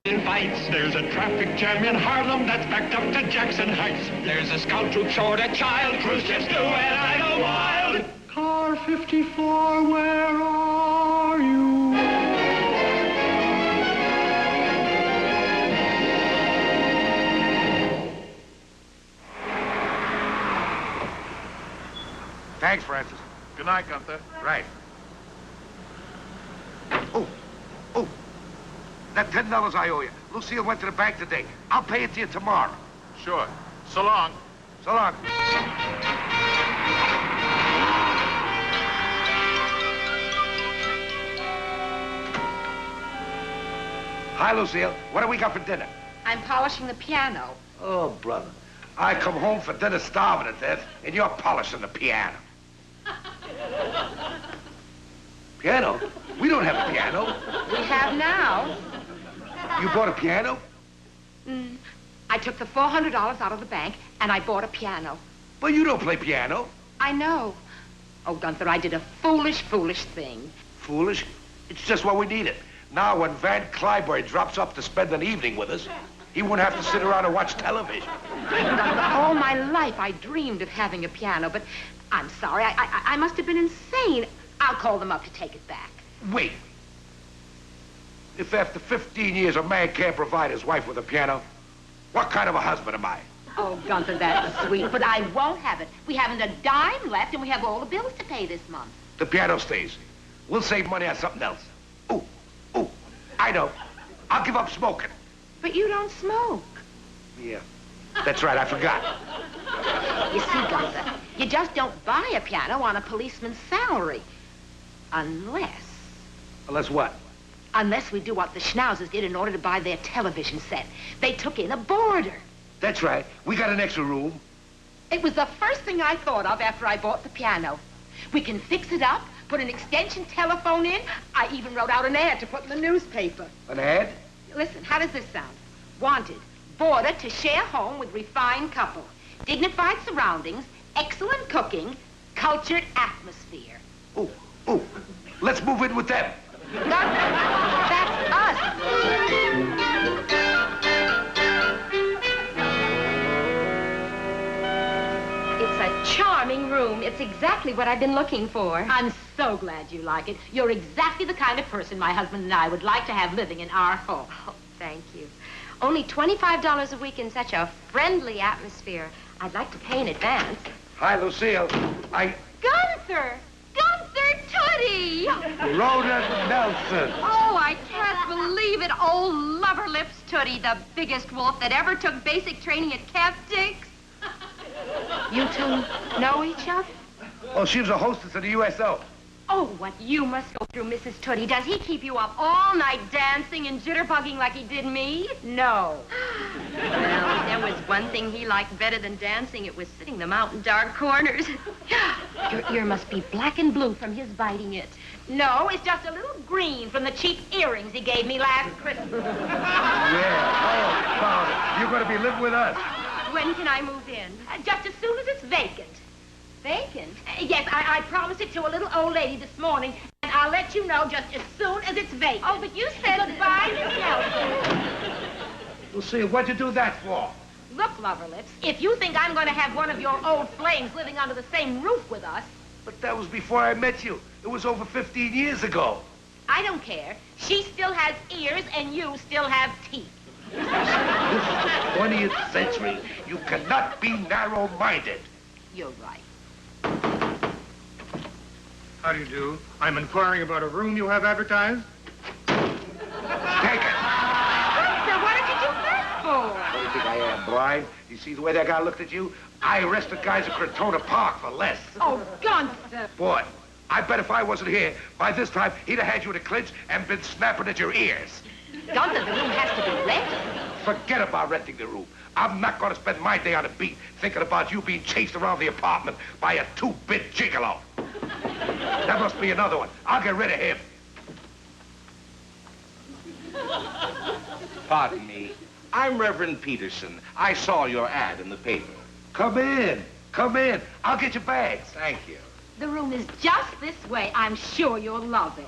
Fights. There's a traffic jam in Harlem that's backed up to Jackson Heights. There's a scout troop short a child. Crews just do and I go wild. Car 54, where are you? Thanks, Francis. Good night, Gunther. Right. Oh, that $10 I owe you. Lucille went to the bank today. I'll pay it to you tomorrow. Sure. So long. So long. Hi, Lucille. What do we got for dinner? I'm polishing the piano. Oh, brother. I come home for dinner starving to death, and you're polishing the piano. Piano? We don't have a piano. We have now. You bought a piano? I took the $400 out of the bank, and I bought a piano. But you don't play piano. I know. Oh, Gunther, I did a foolish, foolish thing. Foolish? It's just what we needed. Now, when Van Cliburn drops up to spend an evening with us, he won't have to sit around and watch television. All my life, I dreamed of having a piano, but I'm sorry. I must have been insane. I'll call them up to take it back. Wait. If after 15 years a man can't provide his wife with a piano, what kind of a husband am I? Oh, Gunther, that's sweet, but I won't have it. We haven't a dime left, and we have all the bills to pay this month. The piano stays. We'll save money on something else. Ooh, I know. I'll give up smoking. But you don't smoke. Yeah, that's right, I forgot. You see, Gunther, you just don't buy a piano on a policeman's salary. Unless what? Unless we do what the Schnauzers did in order to buy their television set. They took in a boarder. That's right. We got an extra room. It was the first thing I thought of after I bought the piano. We can fix it up, put an extension telephone in. I even wrote out an ad to put in the newspaper. An ad? Listen, how does this sound? Wanted, boarder to share home with refined couple. Dignified surroundings, excellent cooking, cultured atmosphere. Ooh, let's move in with them. That's us. It's a charming room. It's exactly what I've been looking for. I'm so glad you like it. You're exactly the kind of person my husband and I would like to have living in our home. Oh, thank you. Only $25 a week in such a friendly atmosphere. I'd like to pay in advance. Hi, Lucille. Gunther! Gunther Tootie! Rhoda Nelson. Oh, I can't believe it. Old Loverlips Tootie, the biggest wolf that ever took basic training at Camp Dix. You two know each other? Oh, she was a hostess of the USO. Oh, what you must go through, Mrs. Tootie. Does he keep you up all night dancing and jitterbugging like he did me? No. Well, there was one thing he liked better than dancing. It was sitting them out in dark corners. Your ear must be black and blue from his biting it. No, it's just a little green from the cheap earrings he gave me last Christmas. Yeah. Oh, you're going to be living with us. When can I move in? Just as soon as it's vacant. Vacant? Yes, I promised it to a little old lady this morning, and I'll let you know just as soon as it's vacant. Oh, but you said... Goodbye, Miss Nelson. Lucille, what'd you do that for? Look, Loverlips, if you think I'm going to have one of your old flames living under the same roof with us... But that was before I met you. It was over 15 years ago. I don't care. She still has ears, and you still have teeth. This is the 20th century. You cannot be narrow-minded. You're right. How do you do? I'm inquiring about a room you have advertised. Take it. Gunther, what did you do that for? What do you think I am, blind? You see the way that guy looked at you? I arrested guys at Crotona Park for less. Oh, Gunther. Boy, I bet if I wasn't here, by this time, he'd have had you in a clinch and been snapping at your ears. Gunther, the room has to be rented. Forget about renting the room. I'm not going to spend my day on the beat thinking about you being chased around the apartment by a two-bit gigolo. That must be another one. I'll get rid of him. Pardon me. I'm Reverend Peterson. I saw your ad in the paper. Come in. Come in. I'll get your bags. Thank you. The room is just this way. I'm sure you'll love it.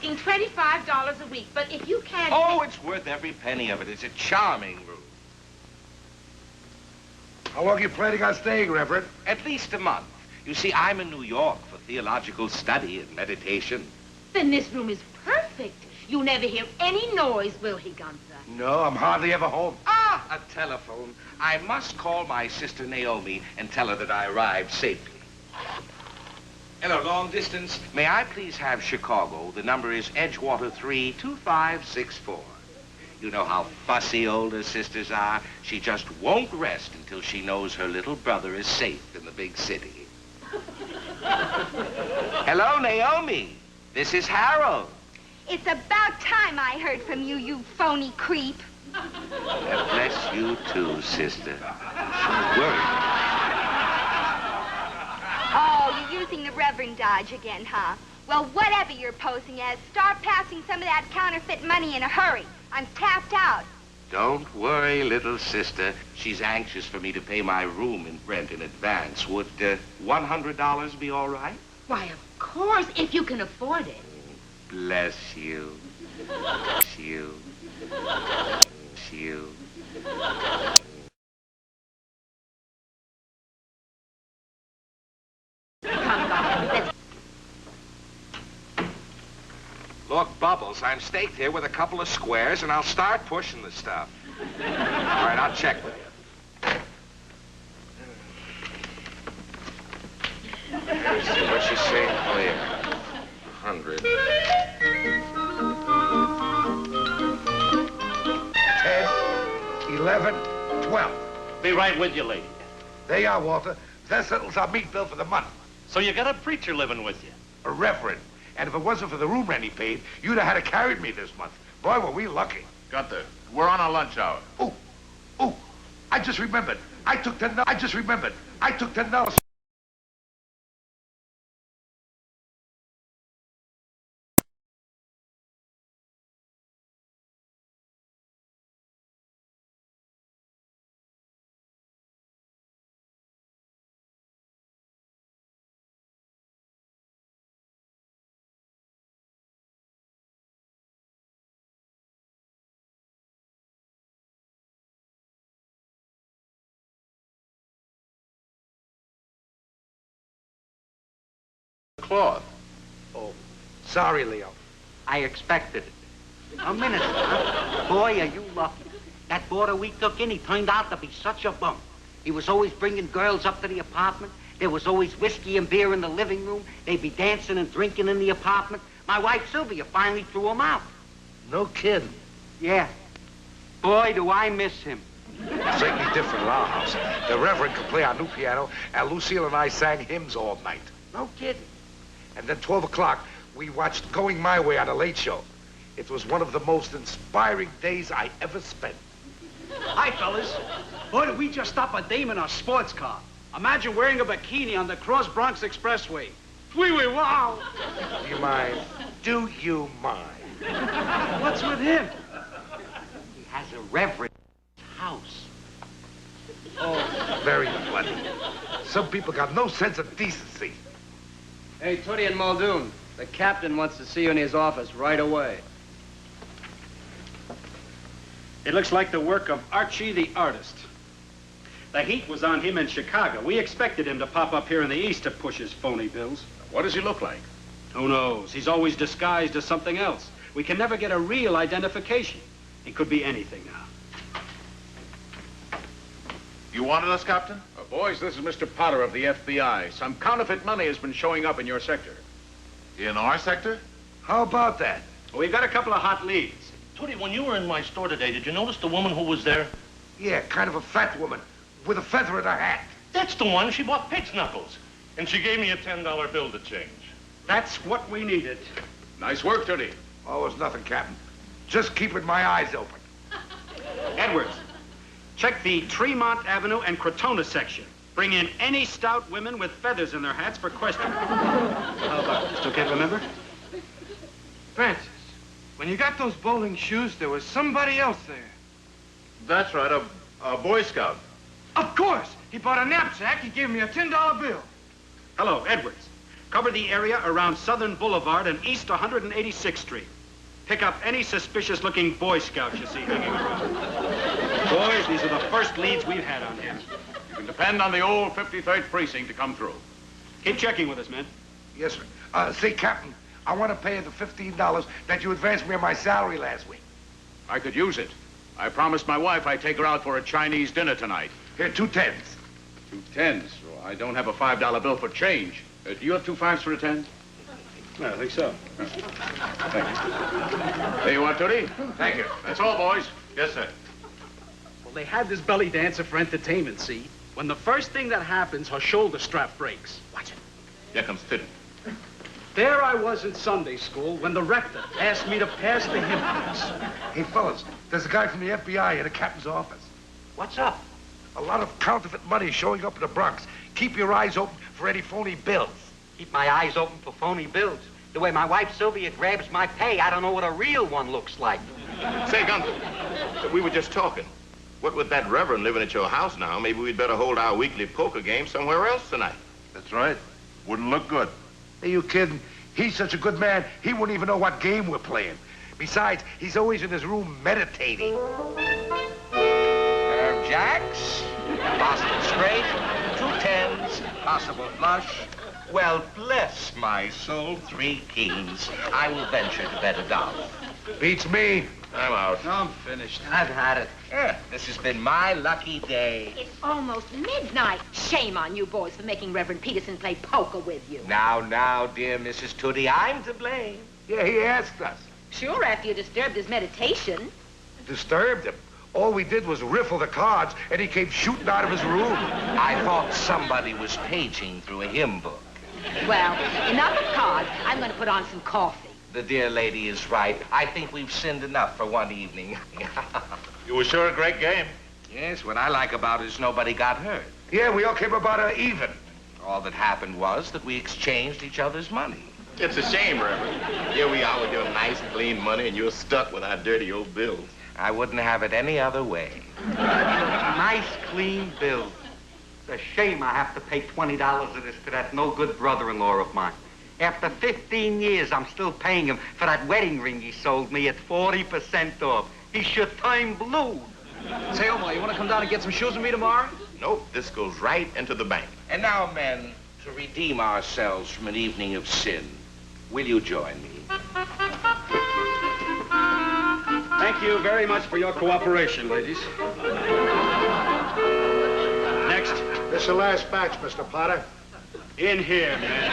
making $25 a week, but if you can't... Oh, it's worth every penny of it. It's a charming room. How long are you planning on staying, Reverend? At least a month. You see, I'm in New York for theological study and meditation. Then this room is perfect. You never hear any noise, will he, Gunther? No, I'm hardly ever home. Ah, a telephone. I must call my sister Naomi and tell her that I arrived safely. Hello, long distance. May I please have Chicago? The number is Edgewater 32564. You know how fussy older sisters are. She just won't rest until she knows her little brother is safe in the big city. Hello, Naomi. This is Harold. It's about time I heard from you, you phony creep. God bless you too, sister. Worry. Oh, you're using the Reverend Dodge again, huh? Well, whatever you're posing as, start passing some of that counterfeit money in a hurry. I'm tapped out. Don't worry, little sister. She's anxious for me to pay my room in rent in advance. Would $100 be all right? Why, of course, if you can afford it. Bless you. Bless you. Bless you. Look, Bubbles, I'm staked here with a couple of squares, and I'll start pushing the stuff. All right, I'll check with you. Let's see, what's she saying? Oh, yeah. 100. 10, 11, 12. Be right with you, lady. There you are, Walter. That settles our meat bill for the month. So you got a preacher living with you? A reverend. And if it wasn't for the room rent he paid, you'd have had to carry me this month. Boy, were we lucky. Gunther, we're on our lunch hour. Ooh, I just remembered. I took $10. I just remembered. I took $10. Cloth. Oh, sorry, Leo. I expected it. A minute, huh? Boy, are you lucky. That boarder we took in, he turned out to be such a bum. He was always bringing girls up to the apartment. There was always whiskey and beer in the living room. They'd be dancing and drinking in the apartment. My wife, Sylvia, finally threw him out. No kidding. Yeah. Boy, do I miss him. Certainly different at our house. The Reverend could play our new piano, and Lucille and I sang hymns all night. No kidding. And then 12 o'clock, we watched Going My Way on a Late Show. It was one of the most inspiring days I ever spent. Hi, fellas. Boy, did we just stop a dame in our sports car. Imagine wearing a bikini on the Cross-Bronx Expressway. Wee-wee, wow. Do you mind? Do you mind? What's with him? He has a reverend house. Oh, very funny. Some people got no sense of decency. Hey, Tootie and Muldoon, the captain wants to see you in his office right away. It looks like the work of Archie the artist. The heat was on him in Chicago. We expected him to pop up here in the East to push his phony bills. What does he look like? Who knows? He's always disguised as something else. We can never get a real identification. He could be anything now. You wanted us, Captain? Boys, this is Mr. Potter of the FBI. Some counterfeit money has been showing up in your sector. In our sector? How about that? Well, we've got a couple of hot leads. Tootie, when you were in my store today, did you notice the woman who was there? Yeah, kind of a fat woman with a feather in her hat. That's the one. She bought pig's knuckles. And she gave me a $10 bill to change. That's what we needed. Nice work, Tootie. Oh, it's nothing, Captain. Just keeping my eyes open. Edwards, check the Tremont Avenue and Crotona section. Bring in any stout women with feathers in their hats for questioning. How about it? Still can't remember? Francis, when you got those bowling shoes, there was somebody else there. That's right, a Boy Scout. Of course. He bought a knapsack. He gave me a $10 bill. Hello, Edwards. Cover the area around Southern Boulevard and East 186th Street. Pick up any suspicious-looking Boy Scouts you see hanging around. Boys, these are the first leads we've had on him. You can depend on the old 53rd Precinct to come through. Keep checking with us, men. Yes, sir. Say, Captain, I want to pay you the $15 that you advanced me on my salary last week. I could use it. I promised my wife I'd take her out for a Chinese dinner tonight. Here, 2 10s. 2 10s? Well, I don't have a $5 bill for change. Do you have 2 5s for a 10? I think so. Thank you. There you are, Tootie. Thank you. That's all, boys. Yes, sir. Well, they had this belly dancer for entertainment, see? When the first thing that happens, her shoulder strap breaks. Watch it. Here comes Tootie. There I was in Sunday school when the rector asked me to pass the hymn class. Hey, fellas, there's a guy from the FBI in the captain's office. What's up? A lot of counterfeit money showing up in the Bronx. Keep your eyes open for any phony bills. Keep my eyes open for phony bills. The way my wife Sylvia grabs my pay, I don't know what a real one looks like. Say, Gunther, we were just talking. What with that reverend living at your house now, maybe we'd better hold our weekly poker game somewhere else tonight. That's right. Wouldn't look good. Are you kidding? He's such a good man, he wouldn't even know what game we're playing. Besides, he's always in his room meditating. Jacks, possible straight, 2 10s, possible flush. Well, bless my soul, 3 kings. I will venture to bet $1. Beats me. I'm out. I'm finished. I've had it. This has been my lucky day. It's almost midnight. Shame on you boys for making Reverend Peterson play poker with you. Now, dear Mrs. Tootie, I'm to blame. Yeah, he asked us. Sure, after you disturbed his meditation. Disturbed him. All we did was riffle the cards, and he came shooting out of his room. I thought somebody was paging through a hymn book. Well, enough of cards. I'm going to put on some coffee. The dear lady is right. I think we've sinned enough for one evening. It was sure a great game. Yes, what I like about it is nobody got hurt. Yeah, we all came about even. All that happened was that we exchanged each other's money. It's a shame, Reverend. Here we are with your nice, clean money, and you're stuck with our dirty old bills. I wouldn't have it any other way. Nice, clean bill. It's a shame I have to pay $20 of this to that no-good brother-in-law of mine. After 15 years, I'm still paying him for that wedding ring he sold me at 40% off. He should turn blue. Say, Omar, you want to come down and get some shoes with me tomorrow? Nope, this goes right into the bank. And now, men, to redeem ourselves from an evening of sin, will you join me? Thank you very much for your cooperation, ladies. Next. This is the last batch, Mr. Potter. In here, man.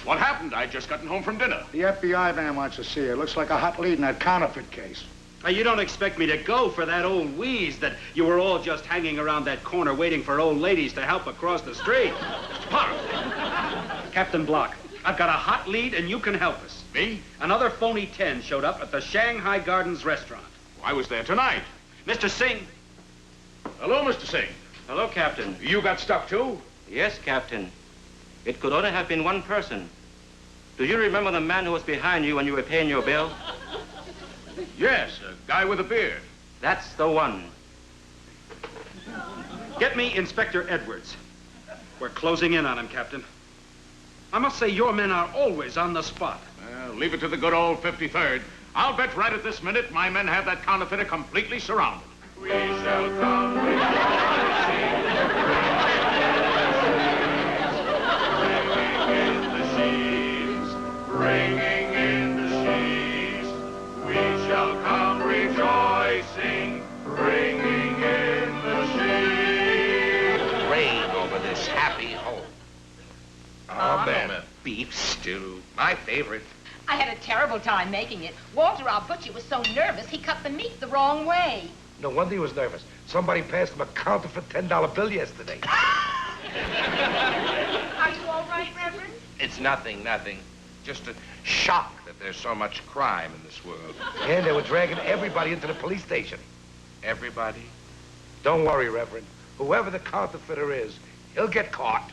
What happened? I just gotten home from dinner. The FBI man wants to see you. Looks like a hot lead in that counterfeit case. Now, you don't expect me to go for that old wheeze that you were all just hanging around that corner waiting for old ladies to help across the street. Mr. Potter. Captain Block, I've got a hot lead and you can help us. Me? Another phony 10 showed up at the Shanghai Gardens restaurant. I was there tonight. Mr. Singh. Hello, Mr. Singh. Hello, Captain. You got stuck, too? Yes, Captain. It could only have been one person. Do you remember the man who was behind you when you were paying your bill? Yes, a guy with a beard. That's the one. Get me Inspector Edwards. We're closing in on him, Captain. I must say your men are always on the spot. Well, leave it to the good old 53rd. I'll bet right at this minute my men have that counterfeiter completely surrounded. We shall come rejoicing, bringing in the sheaves. We shall come rejoicing, bringing in the sheaves. Reign over this happy home. Amen. Beef stew, my favorite. I had a terrible time making it. Walter, our butcher, was so nervous he cut the meat the wrong way. No wonder he was nervous. Somebody passed him a counterfeit $10 bill yesterday. Are you all right, Reverend? It's nothing. Just a shock that there's so much crime in this world. And they were dragging everybody into the police station. Everybody? Don't worry, Reverend. Whoever the counterfeiter is, he'll get caught.